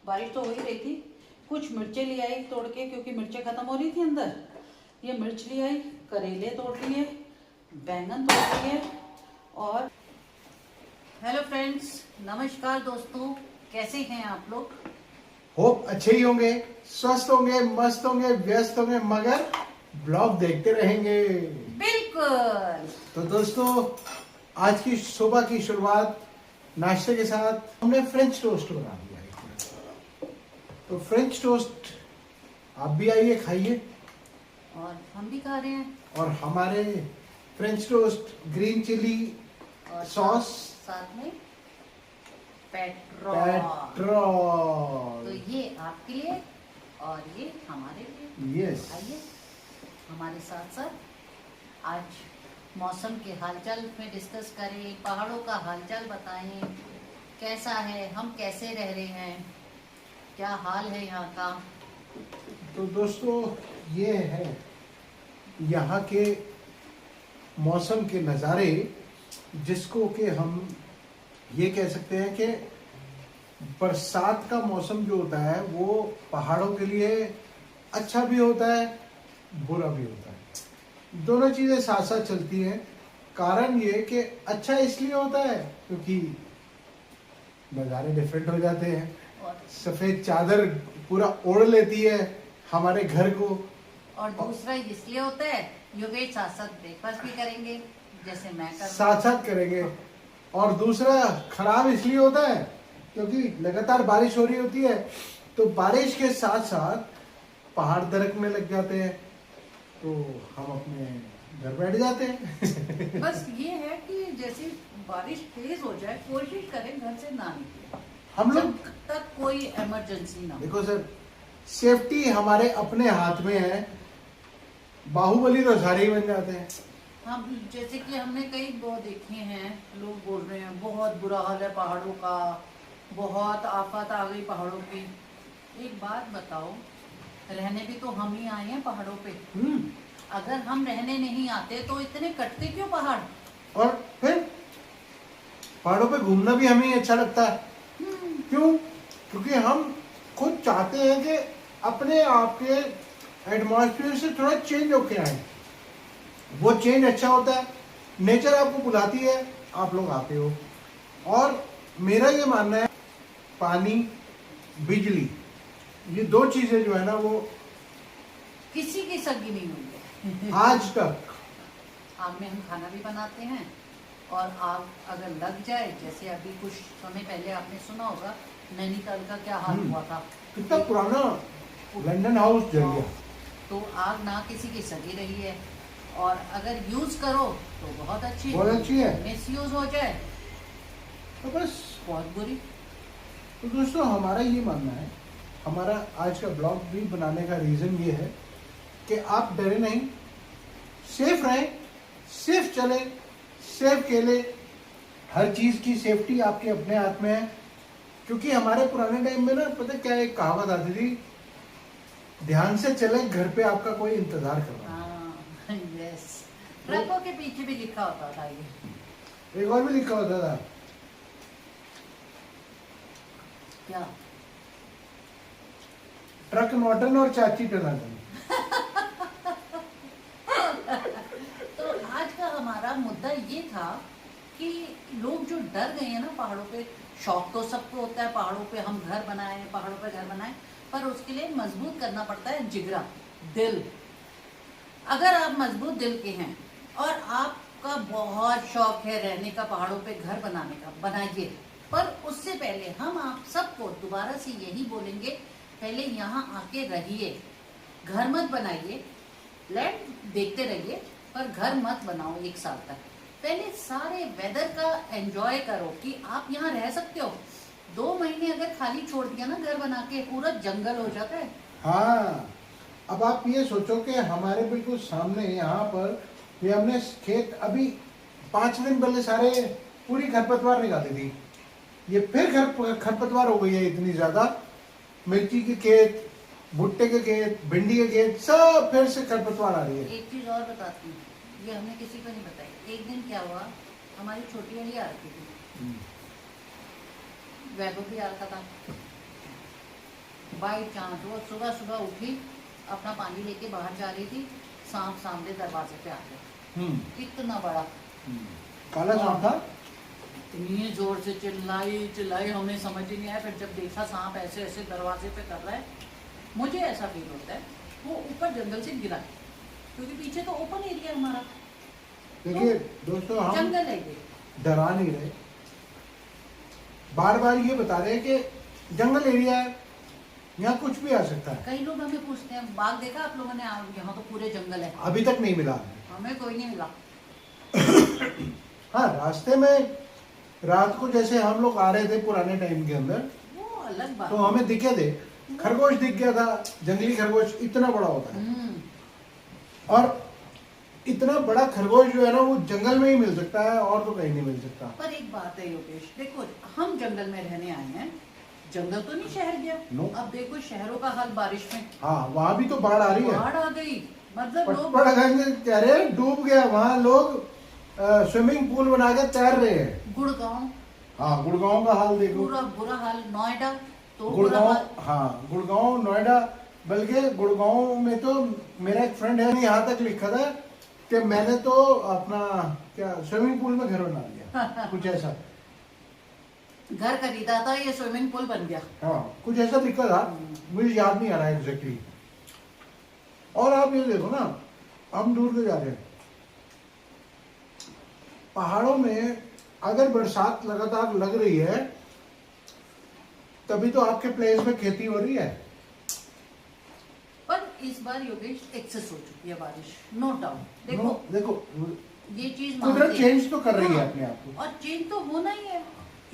बारिश तो हो ही रही थी। कुछ मिर्चें ले आई तोड़ के, क्योंकि मिर्चें खत्म हो रही थी अंदर। ये मिर्च ले आई, करेले तोड़ लिए, बैंगन तोड़ लिए। और हेलो फ्रेंड्स, नमस्कार दोस्तों, कैसे हैं आप लोग? होप अच्छे ही होंगे, स्वस्थ होंगे, मस्त होंगे, व्यस्त होंगे, मगर ब्लॉग देखते रहेंगे। बिल्कुल। तो दोस्तों, आज की सुबह की शुरुआत नाश्ते के साथ हमने फ्रेंच टोस्ट बना दिया है। तो फ्रेंच टोस्ट आप भी आइए खाइए। और हम भी खा रहे हैं। और हमारे फ्रेंच टोस्ट ग्रीन चिली और सॉस, साथ में पेट्रोल। तो ये आपके लिए और ये हमारे लिए। यस। आइए हमारे साथ साथ आज मौसम के हालचाल में डिस्कस करें, पहाड़ों का हालचाल बताएं, कैसा है, हम कैसे रह रहे हैं, क्या हाल है यहाँ का। तो दोस्तों, ये है यहाँ के मौसम के नज़ारे, जिसको कि हम ये कह सकते हैं कि बरसात का मौसम जो होता है वो पहाड़ों के लिए अच्छा भी होता है, बुरा भी होता है। दोनों चीज़ें साथ साथ चलती हैं। कारण ये कि अच्छा इसलिए होता है क्योंकि नज़ारे डिफरेंट हो जाते हैं। और सफ़ेद चादर पूरा ओढ़ लेती है हमारे घर को। और दूसरा इसलिए होता है क्योंकि साथ साथ ब्रेकफास्ट भी करेंगे, जैसे मैं कर साथ साथ करेंगे। और दूसरा खराब इसलिए होता है क्योंकि लगातार बारिश हो रही होती है, तो बारिश के साथ साथ पहाड़ दरकने लग जाते हैं, तो हम अपने घर बैठ जाते हैं। बस ये है कि जैसे बारिश तेज हो जाए, कोशिश करें घर से ना निकले हम लोग जब तक कोई इमरजेंसी ना हो। देखो सर, सेफ्टी हमारे अपने हाथ में है। बाहुबली तो सारे ही बन जाते हैं। हम जैसे कि हमने कई वो देखे हैं, लोग बोल रहे हैं बहुत बुरा हाल है पहाड़ों का, बहुत आफत आ गई पहाड़ों की। एक बात बताओ, रहने भी तो हम ही आए हैं पहाड़ों पे। अगर हम रहने नहीं आते तो इतने कटते क्यों पहाड़? और फिर पहाड़ों पे घूमना भी हमें अच्छा लगता है। क्यों? क्योंकि हम खुद चाहते हैं कि अपने आप के एटमॉस्फेयर से थोड़ा चेंज होके आए। वो चेंज अच्छा होता है, नेचर आपको बुलाती है, आप लोग आते हो। और मेरा ये मानना है, पानी, बिजली, ये दो चीजें जो है ना, वो किसी की सगी नहीं हुई है। आज तक। आग में हम खाना भी बनाते हैं, और आग अगर लग जाए, जैसे अभी कुछ समय पहले आपने सुना होगा नैनीताल का क्या हाल हुआ था। कितना पुराना लंदन हाउस जल गया। तो आग ना किसी की सगी रही है, और अगर यूज करो तो बहुत अच्छी है। मिस यूज हो जाए तो बस बहुत बुरी। तो दोस्तों, हमारा ये मानना है, हमारा आज का ब्लॉग भी बनाने का रीजन ये है कि आप डरे नहीं, सेफ रहें, सेफ चले, सेफ खेले। हर चीज की सेफ्टी आपके अपने हाथ में है। क्योंकि हमारे पुराने टाइम में ना, पता क्या, एक कहावत आती थी, ध्यान से चले, घर पे आपका कोई इंतजार कर रहा है। यस, ट्रकों के पीछे भी लिखा होता था ये। एक और भी लिखा होता था, क्या? ट्रक नौटन और चाची टनाटन। तो आज का हमारा मुद्दा ये था कि लोग जो डर गए हैं ना पहाड़ों पे। शौक तो सबको होता है पहाड़ों पे हम घर बनाएं, पहाड़ों पे घर बनाएं, पर उसके लिए मजबूत करना पड़ता है जिगरा, दिल। अगर आप मजबूत दिल के हैं और आपका बहुत शौक है रहने का, पहाड़ों पे घर बनाने का, बनाइए। पर उससे पहले हम आप सबको दोबारा से यही बोलेंगे, पहले यहाँ आके रहिए, घर मत बनाइए। लैंड देखते रहिए पर घर मत बनाओ 1 साल तक। पहले सारे वेदर का एंजॉय करो कि आप यहाँ रह सकते हो। 2 महीने अगर खाली छोड़ दिया ना घर बना के, पूरा जंगल हो जाता है। हाँ, अब आप ये सोचो कि हमारे बिल्कुल सामने यहाँ पर ये हमने खेत अभी 5 दिन पहले सारे पूरी खरपतवार निकाली थी। ये फिर खरपतवार हो गई है इतनी ज्यादा। मिर्ची के खेत, भुट्टे के खेत, भिंडी के खेत, सब फिर से खरपतवार आ रही है। एक चीज और बताती हूँ, ये हमने किसी को नहीं बताई। एक दिन क्या हुआ, हमारी छोटी वाली आ रखी थी, वैभव भी आ रखा था। बाई चांस वो सुबह सुबह उठी, अपना पानी लेके बाहर जा रही थी, सांप सामने दरवाजे पे आ गया, इतना बड़ा। काला सांप था। इतनी जोर से चिल्लाई चिल्लाई, हमें समझ ही नहीं आया। फिर जब देखा सांप ऐसे ऐसे दरवाजे पे कर रहा है, मुझे ऐसा फील होता है वो ऊपर जंगल से गिरा, क्योंकि पीछे तो ओपन एरिया है हमारा। देखिए दोस्तों, हम जंगल है ये। डरा नहीं रहे, बार बार ये बता रहे हैं कि जंगल एरिया है, यहाँ कुछ भी आ सकता है। कई लोग हमें पूछते हैं बाघ देखा आप लोगों ने, यहाँ तो पूरे जंगल है। अभी तक नहीं मिला। हमें कोई नहीं मिला। हाँ, रास्ते में रात को जैसे हम लोग आ रहे थे पुराने टाइम के अंदर, वो अलग बात तो हमें दिखे थे, खरगोश दिख गया था। जंगली खरगोश इतना बड़ा होता है, और इतना बड़ा खरगोश जो है ना, वो जंगल में ही मिल सकता है, और तो कहीं नहीं मिल सकता। पर एक बात है योगेश, देखो हम जंगल में रहने आए हैं, जंगल तो नहीं शहर गया। No. अब देखो शहरों का हाल बारिश में, हाँ, वहाँ भी तो बाढ़ आ रही है। बाढ़ आ गई, मतलब लोग पटपड़गंज कह रहे हैं डूब गया, वहाँ लोग स्विमिंग पूल बना के तैर रहे हैं। गुड़गांव, हाँ, गुड़गांव का हाल देखो। पूरा बुरा हाल। नोएडा तो बुरा गुड़गांव, हाल। हाँ गुड़गांव, नोएडा, बल्कि गुड़गांव में तो मेरा एक फ्रेंड है, यहाँ तक लिखा था कि मैंने तो अपना क्या स्विमिंग पूल में घर बना लिया, कुछ ऐसा। घर खरीदा था, ये स्विमिंग पूल बन गया। हाँ, कुछ ऐसा लिखा था, मुझे याद नहीं आ रहा है एग्जैक्टली। और आप ये देखो ना, हम दूर से जा रहे हैं, पहाड़ों में अगर बरसात लगातार लग रही है, तभी तो आपके प्लेस में खेती हो रही है। पर इस बार योगेश एक्सेस हो चुकी है बारिश, नो डाउट। देखो देखो, ये चीज कुदरत चेंज तो कर रही है अपने आप को, और चेंज तो होना ही है।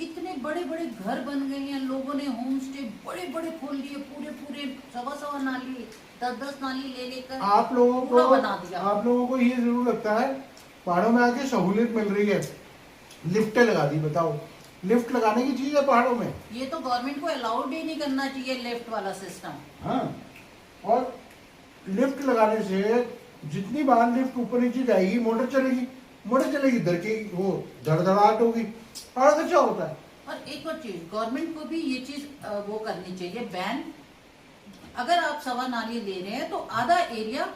इतने बड़े बड़े घर बन गए हैं, लोगों ने होम स्टे बड़े बड़े खोल लिए, पूरे पूरे 1.25 नाली 10-10 नाली ले लेकर आप लोगों पूरा को बना दिया। आप लोगों को ये जरूर लगता है पहाड़ों में आके सहूलियत मिल रही है, लिफ्टें लगा दी। बताओ, लिफ्ट लगाने की चीज है पहाड़ों में? ये तो गवर्नमेंट को अलाउड ही नहीं करना चाहिए लिफ्ट वाला सिस्टम। हाँ, और लिफ्ट लगाने से जितनी बार लिफ्ट ऊपर नीचे जाएगी, मोटर चलेगी, मोटर चलेगी, दर की वो धड़धड़ाहट होगी, और अच्छा होता है। और एक और चीज, गवर्नमेंट को भी ये चीज वो करनी चाहिए, बैन। अगर आप 1.25 नाली ले रहे हैं तो आधा एरिया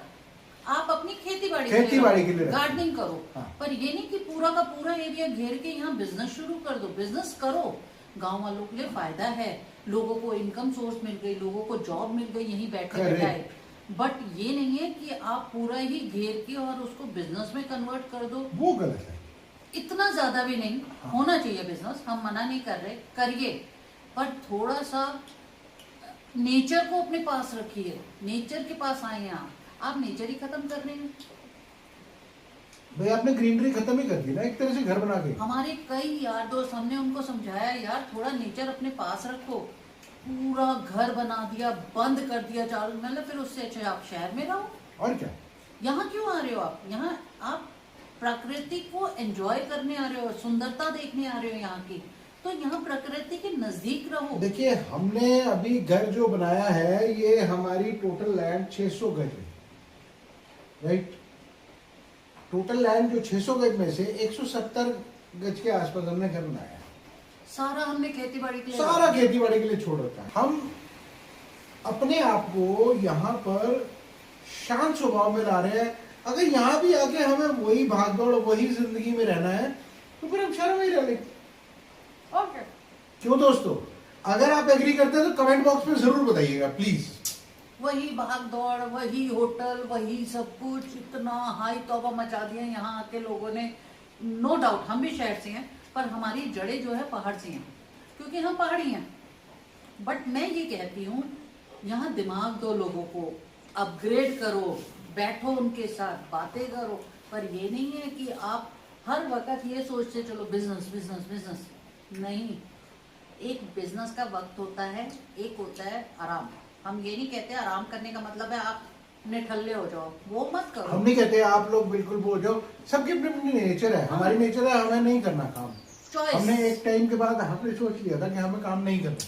आप अपनी खेती बाड़ी के लिए गार्डनिंग करो। हाँ। पर ये नहीं कि पूरा का पूरा एरिया घेर के यहाँ बिजनेस शुरू कर दो। बिजनेस करो, गांव वालों के लिए फायदा है, लोगों को इनकम सोर्स मिल गई, लोगों को जॉब मिल गई यहीं बैठे बैठाए। बट ये नहीं है कि आप पूरा ही घेर के और उसको बिजनेस में कन्वर्ट कर दो, वो गलत है। इतना ज्यादा भी नहीं। हाँ। होना चाहिए बिजनेस, हम मना नहीं कर रहे, करिए, पर थोड़ा सा नेचर को अपने पास रखिए। नेचर के पास आए हैं आप नेचर ही खत्म कर रहे हैं भाई। आपने ग्रीनरी खत्म ही कर दी ना एक तरह से घर बना के। हमारे कई यार दोस्त, हमने उनको समझाया यार थोड़ा नेचर अपने पास रखो, पूरा घर बना दिया, बंद कर दिया चालू, मतलब फिर उससे अच्छा आप शहर में रहो। और क्या, यहाँ क्यों आ रहे हो आप? यहाँ आप प्रकृति को एंजॉय करने आ रहे हो, सुंदरता देखने आ रहे हो यहाँ की, तो यहाँ प्रकृति के नजदीक रहो। देखिए, हमने अभी घर जो बनाया है, ये हमारी टोटल लैंड 600 गज है, राइट। टोटल लैंड जो 600 गज में से 170 गज के आसपास हमने घर बनाया है। सारा हमने खेती बाड़ी के लिए, सारा खेती बाड़ी के लिए छोड़ रखा है। हम अपने आप को यहाँ पर शांत स्वभाव में ला रहे हैं। अगर यहाँ भी आके हमें वही भागदौड़, वही जिंदगी में रहना है, तो फिर हम शहर में ही रह लेंगे। ओके। क्यों दोस्तों? अगर आप एग्री करते हैं तो कमेंट बॉक्स में जरूर बताइएगा प्लीज। वही भाग दौड़, वही होटल, वही सब कुछ, इतना हाई तौबा मचा दिया यहाँ आके लोगों ने। नो डाउट हम भी शहर से हैं, पर हमारी जड़ें जो है पहाड़ से हैं, क्योंकि हम पहाड़ी हैं। बट मैं ये कहती हूँ, यहाँ दिमाग दो लोगों को, अपग्रेड करो, बैठो उनके साथ बातें करो। पर ये नहीं है कि आप हर वक्त ये सोचते चलो बिजनेस बिजनेस बिजनेस। नहीं, एक बिजनेस का वक्त होता है, एक होता है आराम। हम ये नहीं कहते आराम करने का मतलब है आप निठल्ले हो जाओ, वो मत करो। हम नहीं कहते आप लोग बिल्कुल वो हो जाओ, सबकी अपनी अपनी नेचर है। हमारी नेचर है हमें नहीं करना काम। हमने एक टाइम के बाद हमने सोच लिया था कि हमें काम नहीं करना,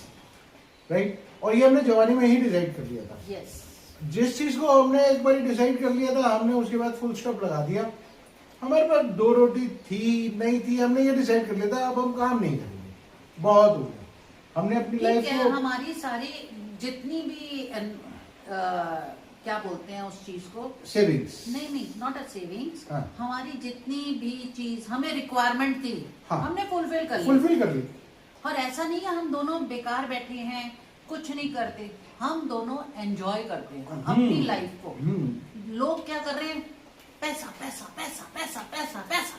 राइट। और ये हमने जवानी में ही डिसाइड कर लिया था। यस। जिस चीज को हमने एक बार डिसाइड कर लिया था, हमने उसके बाद फुल स्टॉप लगा दिया। हमारे पास 2 रोटी थी नहीं थी, हमने ये डिसाइड कर लिया था अब हम काम नहीं करेंगे, बहुत हो गया। हमने अपनी ठीक लाइफ है, को हमारी सारी जितनी भी क्या बोलते हैं उस चीज को, सेविंग्स, नहीं नॉट अ सेविंग्स, हाँ। हमारी जितनी भी चीज हमें रिक्वायरमेंट थी, हाँ। हमने फुलफिल कर ली। फुलफिल कर ली। और ऐसा नहीं है हम दोनों बेकार बैठे हैं, कुछ नहीं करते, हम दोनों एंजॉय करते हैं अपनी लाइफ को। लोग क्या कर रहे हैं, पैसा पैसा पैसा पैसा पैसा पैसा,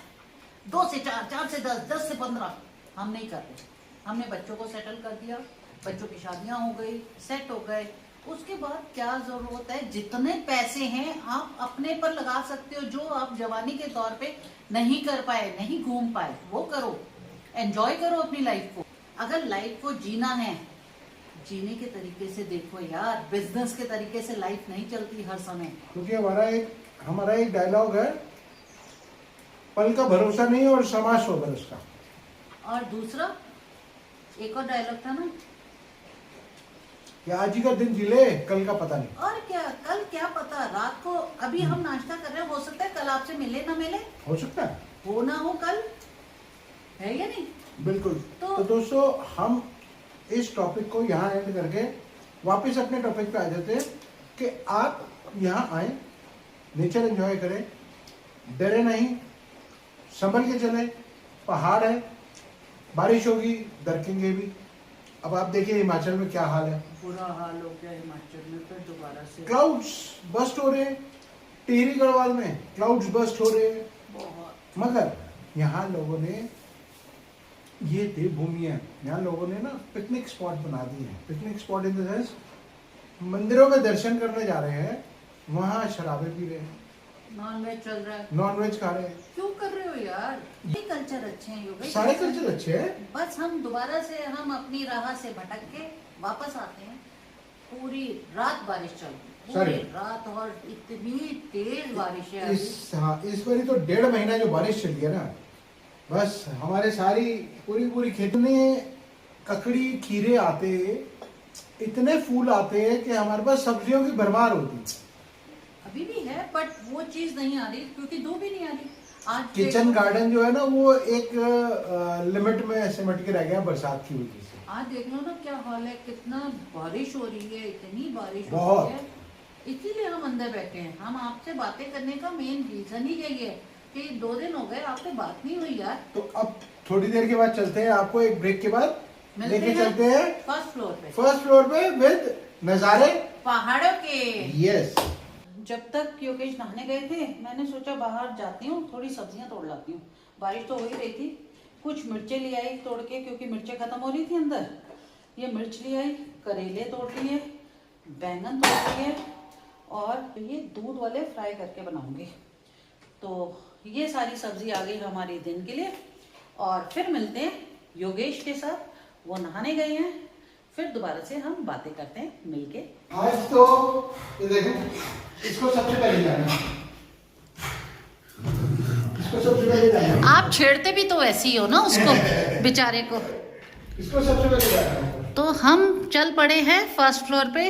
2 से 4, 4 से 10, 10 से 15। हम नहीं कर रहे, हमने बच्चों को सेटल कर दिया, बच्चों की शादियां हो गई, सेट हो गए। उसके बाद क्या जरूरत है, जितने पैसे हैं आप अपने पर लगा सकते हो, जो आप जवानी के तौर पे नहीं कर पाए, नहीं घूम पाए, वो करो, एंजॉय करो अपनी लाइफ को। अगर लाइफ को जीना है, जीने के तरीके से देखो यार, बिजनेस के तरीके से लाइफ नहीं चलती हर समय। क्योंकि हमारा एक डायलॉग है, पल का भरोसा नहीं और समाज 100 बरस का। और दूसरा एक और डायलॉग था ना, कि आज ही का दिन जी ले, कल का पता नहीं। और क्या, कल क्या पता, रात को अभी हम नाश्ता कर रहे हैं, हो सकता है कल आपसे मिले ना मिले, हो सकता है, हो ना हो कल, है या नहीं? बिल्कुल। तो दोस्तों, हम इस टॉपिक को यहाँ एंड करके वापस अपने टॉपिक पे आ जाते हैं कि आप यहाँ आए, नेचर एंजॉय करें, डरे नहीं, संभल के चले। पहाड़ है, बारिश होगी, दरकेंगे भी। अब आप देखिए हिमाचल में क्या हाल है, बुरा हाल हो गया हिमाचल में, फिर दोबारा से क्लाउड्स बस्ट हो रहे हैं। टिहरी गढ़वाल में क्लाउड्स बस्ट हो रहे हैं, बहुत। मगर यहाँ लोगों ने, ये देवभूमियाँ, यहाँ लोगों ने ना पिकनिक स्पॉट बना दिए हैं। Picnic spot in the sense, मंदिरों में दर्शन करने जा रहे हैं, वहाँ शराबे पी रहे हैं, नॉन वेज चल रहा है, नॉन वेज खा रहे हैं। क्यों कर रहे हो यार? ये कल्चर अच्छे हैं योगेश, सारे कल्चर अच्छे हैं, बस हम दोबारा से हम अपनी राह से भटक के वापस आते हैं। पूरी रात बारिश चल रही, पूरी रात, और इतनी तेज बारिश है अभी। इस बारी तो 1.5 महीना जो बारिश चली है ना, बस हमारे सारी पूरी खेत में ककड़ी खीरे आते, इतने फूल आते हैं कि हमारे पास सब्जियों की भरमार होती। अभी भी है, बट वो चीज नहीं आ रही क्योंकि धूप ही नहीं आ रही। आज किचन गार्डन जो है ना, वो एक लिमिट में सिमट के रह गया बरसात की वजह से। आज देख लो ना क्या हाल है, कितना बारिश हो रही है, इतनी बारिश हो बहुत। रही है। इसीलिए हम अंदर बैठे हैं। हम आपसे बातें करने का मेन रीजन ही यही है कि 2 दिन हो गए आपसे बात नहीं हुई यार। तो अब थोड़ी देर के बाद चलते हैं, आपको एक ब्रेक के बाद लेके चलते हैं फर्स्ट फ्लोर पे विद नजारे पहाड़ों के। यस। जब तक योगेश नहाने गए थे, मैंने सोचा बाहर जाती हूँ, थोड़ी सब्जियां तोड़ लाती हूँ। बारिश तो हो ही रही थी। कुछ मिर्चें ले आई तोड़ के, क्योंकि मिर्चें खत्म हो रही थी अंदर। ये मिर्च ले आई, करेले तोड़ लिए, बैंगन तोड़ लिए, और ये दूध वाले फ्राई करके बनाऊंगी। तो ये सारी सब्जी आ गई हमारी दिन के लिए। और फिर मिलते हैं योगेश के साथ, वो नहाने गए हैं, फिर दोबारा से हम बातें करते हैं मिलके। आज तो ये देखो, इसको सबसे पहले जाना, इसको सबसे पहले जाना। आप छेड़ते भी तो ऐसे ही हो ना उसको, बेचारे को। इसको सबसे पहले जाना। तो हम चल पड़े हैं फर्स्ट फ्लोर पे।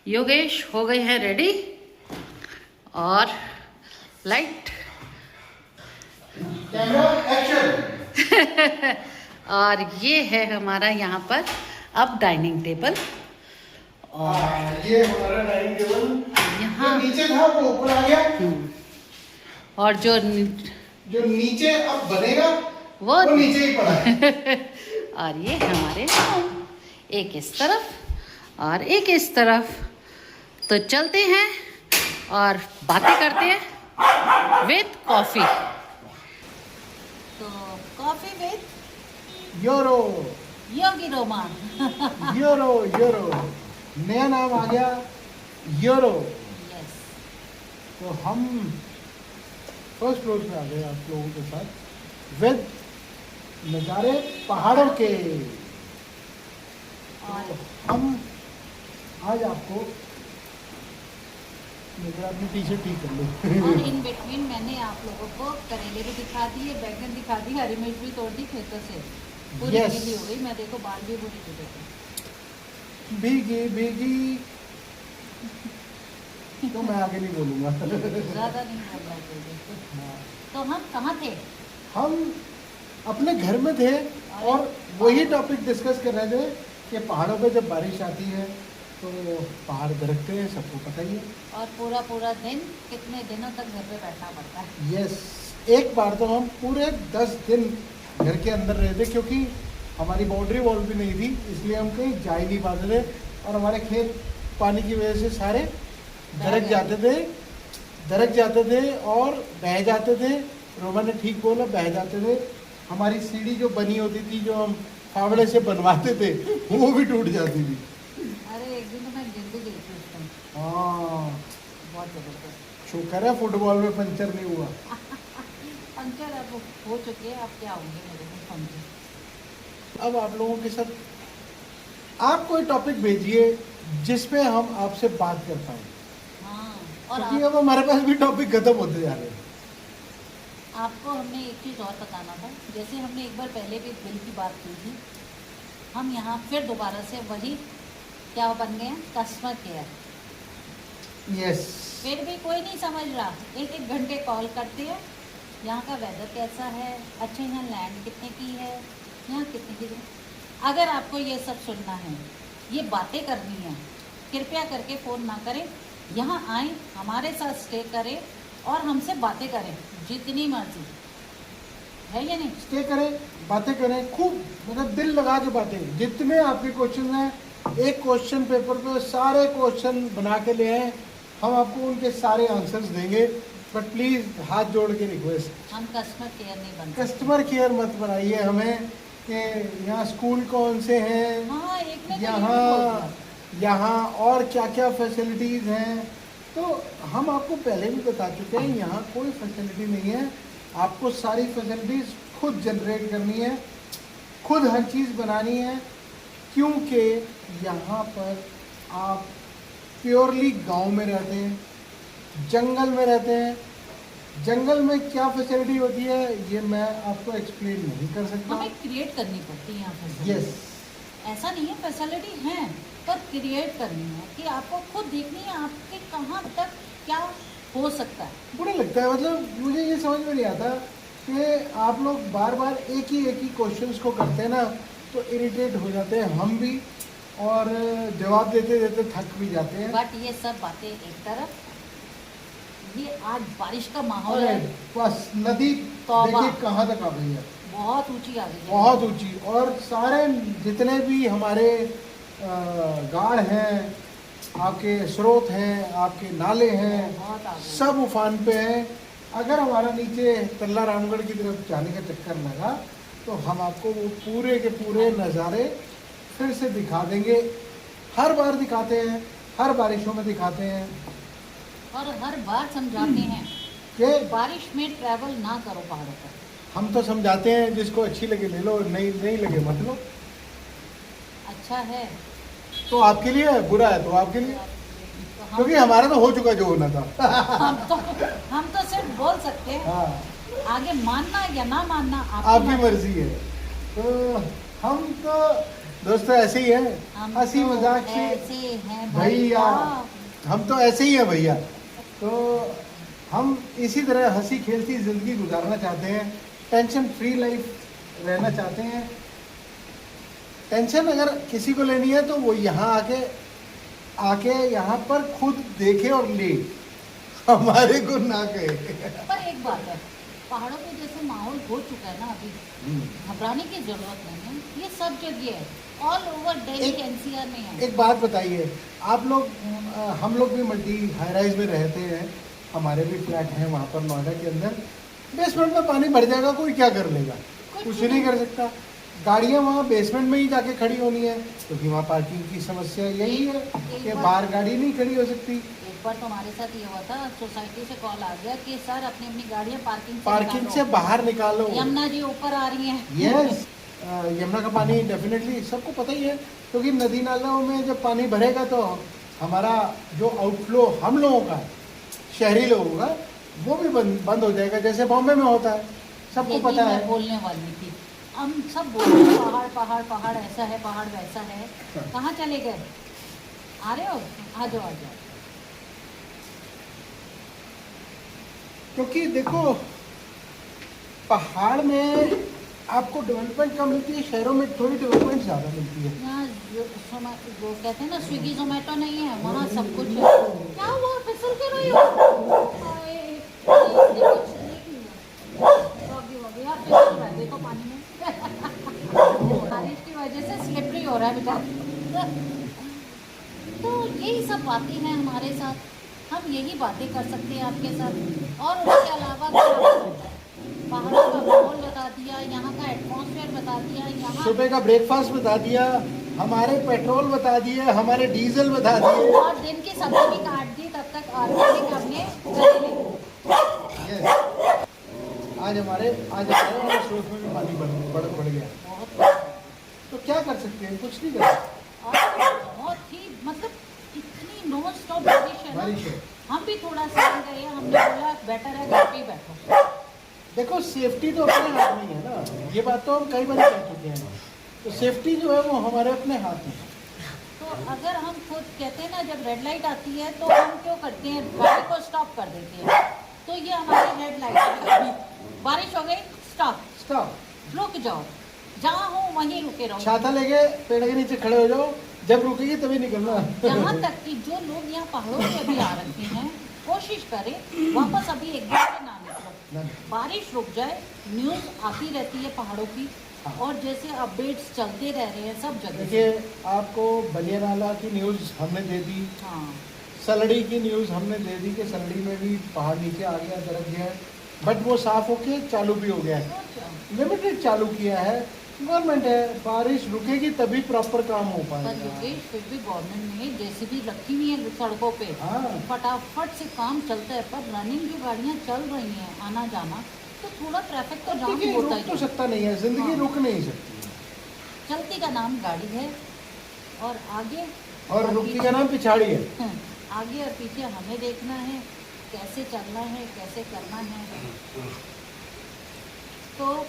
योगेश हो गए हैं रेडी, और लाइट कैमरा एक्शन। और ये है हमारा यहाँ पर अब डाइनिंग टेबल। और ये हमारा डाइनिंग टेबल यहाँ नीचे था, वो ऊपर आ गया। और जो नीचे अब बनेगा वो नीचे ही पड़ा है। और ये हमारे रूम, एक इस तरफ और एक इस तरफ। तो चलते हैं और बातें करते हैं विद कॉफी। तो कॉफी विद योरो योगी रोमान। योरो नया नाम आ गया, योरो। यस। तो हम फर्स्ट फ्लोर पे आ गए आप लोगों के साथ विद नज़ारे पहाड़ों के। और हम आज आपको अपनी टी-शर्ट ठीक कर लो। और इन बिटवीन मैंने आप लोगों को करेले भी दिखा दिए, बैगन दिखा दी, हरी मिर्च भी तोड़ दी खेतों से। पूरी Yes. गीली हो गई, मैं देखो बाल भी पूरी टूटे थे। भीगी तो मैं आगे नहीं बोलूँगा। ज़्यादा नहीं बोल रहा कोई। तो हम कहाँ थे? हम अपने घर में थे और वही टॉपिक डिस्कस कर रहे थे कि पहाड़ों पे जब बारिश आती है तो पहाड़ दरकते हैं, सबको पता ही है। और पूरा पूरा दिन कितने दिनों तक घर पे बैठना पड़ता है। यस, एक बार तो हम पूरे 10 दिन घर के अंदर रहे थे, क्योंकि हमारी बाउंड्री वॉल भी नहीं थी, इसलिए हम कहीं जा ही नहीं पाते थे और हमारे खेत पानी की वजह से सारे दरक जाते थे और बह जाते थे। रोमा ने ठीक बोला, बह जाते थे। हमारी सीढ़ी जो बनी होती थी, जो हम फावड़े से बनवाते थे, वो भी टूट जाती थी। अरे एक दिन तो मैं गिल्ली गई थी उस टाइम, हाँ, बहुत जबरदस्त। शुक्र है फुटबॉल में पंचर नहीं हुआ। पंचर अब हो चुके हैं, अब क्या होंगे मेरे में पंचर। अब आप लोगों के साथ आप कोई टॉपिक भेजिए जिसपे हम आपसे बात कर पाए, हाँ, और क्योंकि अब हमारे पास भी टॉपिक खत्म होते जा रहे हैं। आपको हमने एक चीज़ और बताना था। जैसे हमने एक बार पहले भी बिल की बात की थी, हम यहाँ फिर दोबारा से वही क्या बन गए हैं, कस्टमर केयर। यस, फिर भी कोई नहीं समझ रहा, एक एक घंटे कॉल करते हैं, यहाँ का वेदर कैसा है, अच्छा यहाँ लैंड कितने की है, यहाँ कितने की है। अगर आपको ये सब सुनना है, ये बातें करनी है, कृपया करके फ़ोन ना करें, यहाँ आएँ, हमारे साथ स्टे करें और हमसे बातें करें जितनी मर्जी है, या नहीं। स्टे करें, बातें करें, खूब मतलब दिल लगा के बातें। जितने आपके क्वेश्चन हैं, एक क्वेश्चन पेपर पे सारे क्वेश्चन बना के ले आए, हम आपको उनके सारे आंसर्स देंगे। बट प्लीज़ हाथ जोड़ के रिक्वेस्ट, हम कस्टमर केयर नहीं बनते। कस्टमर केयर मत बनाइए हमें कि यहाँ स्कूल कौन से हैं, हाँ, एक ने तो ये भी बोल यहाँ दिया। यहाँ और क्या क्या फैसिलिटीज़ हैं। तो हम आपको पहले भी बता चुके हैं, यहाँ कोई फैसिलिटी नहीं है। आपको सारी फैसिलिटीज़ खुद जनरेट करनी है, खुद हर चीज़ बनानी है, क्योंकि यहाँ पर आप प्योरली गांव में रहते हैं, जंगल में रहते हैं। जंगल में क्या फैसिलिटी होती है ये मैं आपको एक्सप्लेन नहीं कर सकता। हमें क्रिएट करनी पड़ती है यहाँ फैसिलिटी। यस, ऐसा नहीं है, फैसिलिटी है पर क्रिएट करनी है कि आपको खुद देखनी है आपके कहाँ तक क्या हो सकता है। बुरा लगता है, मतलब मुझे ये समझ में नहीं आता कि आप लोग बार बार एक ही क्वेश्चंस को करते हैं ना, तो इरिटेट हो जाते हैं हम भी, और जवाब देते देते थक भी जाते हैं। बट ये सब बातें एक तरफ, ये आज बारिश का माहौल और है, बस नदी तौबा। देखिए कहाँ तक आ गई है, बहुत ऊंची आ गई है। बहुत ऊंची। और सारे जितने भी हमारे गाढ़ हैं, आपके स्रोत हैं, आपके नाले हैं, बहुत आ गई। सब उफान पे हैं। अगर हमारा नीचे तल्ला रामगढ़ की तरफ जाने का चक्कर लगा तो हम आपको वो पूरे के पूरे नज़ारे फिर से दिखा देंगे। हर बार दिखाते हैं, हर बारिशों में दिखाते हैं और हर बार समझाते हैं कि बारिश में ट्रैवल ना करो पहाड़ों पर। हम तो समझाते हैं, जिसको अच्छी लगे ले लो, नहीं लगे मत लो। अच्छा है तो आपके लिए है, बुरा है तो आपके लिए, तो क्योंकि हमारा तो हो चुका जो होना था। हम तो सिर्फ बोल सकते हैं, हाँ, आगे मानना या ना मानना आपकी मर्जी है। तो हम तो दोस्तों ऐसे ही है, हम हंसी तो मजाक से ऐसे हैं भैया, हम तो ऐसे ही है भैया। तो हम इसी तरह हंसी खेलती जिंदगी गुजारना चाहते हैं, टेंशन फ्री लाइफ रहना चाहते हैं। टेंशन अगर किसी को लेनी है तो वो यहाँ आके यहाँ पर खुद देखे और ले, हमारे को ना कहे। पर एक बात है, पहाड़ों पे जैसे माहौल हो चुका है ना अभी, घबराने की जरूरत नहीं है। ये सब जगह है, ऑल ओवर दिल्ली एनसीआर में है। एक बात बताइए, आप लोग हम लोग भी मल्टी हाई राइज में रहते हैं, हमारे भी फ्लैट हैं वहाँ पर नोएडा के अंदर। बेसमेंट में पानी भर जाएगा, कोई क्या कर लेगा, कुछ नहीं कर सकता। गाड़ियाँ वहाँ बेसमेंट में ही जाके खड़ी होनी है, क्योंकि वहाँ पार्किंग की समस्या यही है कि बाहर गाड़ी नहीं खड़ी हो सकती। एक बार तो हमारे साथ ये हुआ था, सोसाइटी से कॉल आ गया कि सर अपनी अपनी गाड़ियाँ पार्किंग से बाहर निकालो, यमुना जी ऊपर आ रही हैं। यस, यमुना का पानी डेफिनेटली सबको पता ही है, क्योंकि नदी नालों में जब पानी भरेगा तो हमारा जो आउटफ्लो हम लोगों का, शहरी लोगों का, वो भी बंद हो जाएगा, जैसे बॉम्बे में होता है, सबको पता है। बोलने वाली थी, हम सब बोल रहे हैं पहाड़ पहाड़ पहाड़, ऐसा है पहाड़ वैसा है। कहाँ चले गए? आ रहे हो? आ जाओ आ जाओ। क्योंकि देखो, पहाड़ में आपको डेवलपमेंट कम मिलती है, शहरों में थोड़ी डेवलपमेंट ज़्यादा मिलती है। यहाँ वो कहते हैं ना स्विगी जोमेटो नहीं है, वहाँ सब कुछ है। क्या हुआ, फिसल के रही हो? हाय, ये कुछ नहीं हुआ। यार फिसल रहा है, देखो पानी में। बारिश की वजह से स्लिपरी हो रहा है बेटा। तो यही सब बातें हैं हमारे साथ, हम यही बातें कर सकते हैं आपके साथ। और उसके अलावा पहाड़ों का माहौल बता दिया, यहाँ का एटमॉस्फेयर बता दिया, यहाँ सुबह का ब्रेकफास्ट बता दिया, हमारे पेट्रोल बता दिए, हमारे डीजल बता दिए, और दिन की सब्जी भी काट दी, तब तक ऑर्गेनिक हमने कर ली। Yes. आज हमारे स्रोत में भी पानी बढ़ गया। बहुत तो क्या कर सकते हैं, कुछ नहीं कर सकते। और बहुत ही मतलब इतनी नॉन स्टॉप बारिश है बारिश ना, है। हम भी थोड़ा सहम गए, हमने बोला बेटर है घर पे ही बैठो। देखो सेफ्टी तो अपने हाथ में ही है ना, ये बात तो हम कई बार कह चुके हैं। तो सेफ्टी जो है वो हमारे अपने हाथ में है। तो अगर हम खुद कहते हैं ना, जब रेड लाइट आती है तो हम क्यों करते हैं, गाड़ी को स्टॉप कर देते हैं। तो ये हमारी रेड लाइट है, बारिश हो गई, स्टॉप, स्टॉप, रुक जाओ, जहाँ हो वहीं रुके रहो। छाता लेके पेड़ के नीचे खड़े हो जाओ, जब रुकेगी तभी निकलना। यहाँ तक कि जो लोग यहाँ पहाड़ों पे अभी आ रखे हैं, कोशिश करें वापस अभी एक बार से ना निकलो। बारिश रुक जाए, न्यूज़ आती रहती है पहाड़ों की, और जैसे अपडेट्स चलते रह रहे हैं सब जगह। देखिए आपको बलिया नाला की न्यूज़ हमने दे दी, हाँ, सलड़ी की न्यूज़ हमने दे दी कि सलड़ी में भी पहाड़ नीचे आ गया, दरक गया है, बट वो साफ होके चालू भी हो गया है, लिमिटेड चालू किया है गवर्नमेंट है। बारिश रुकेगी तभी प्रॉपर काम हो पर पाएगा। योगेश फिर भी गवर्नमेंट ने जेसीबी रखी हुई है सड़कों पे, हाँ। फटाफट से काम चलता है। पर रनिंग जो गाड़ियाँ चल रही हैं आना जाना, तो थोड़ा ट्रैफिक तो जाम देखिए होता रुक तो ही है। सकता नहीं है, जिंदगी हाँ। रुक नहीं सकती चलती का नाम गाड़ी है, और आगे और रुकती का नाम पिछाड़ी है। आगे और पीछे हमें देखना है, कैसे चलना है, कैसे करना है। तो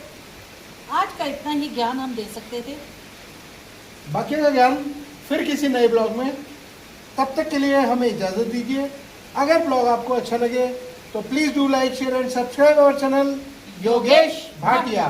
आज का इतना ही ज्ञान हम दे सकते थे। बाकी का ज्ञान फिर किसी नए ब्लॉग में, तब तक के लिए हमें इजाज़त दीजिए। अगर ब्लॉग आपको अच्छा लगे तो please do like share and subscribe our channel Yogesh Bhatia.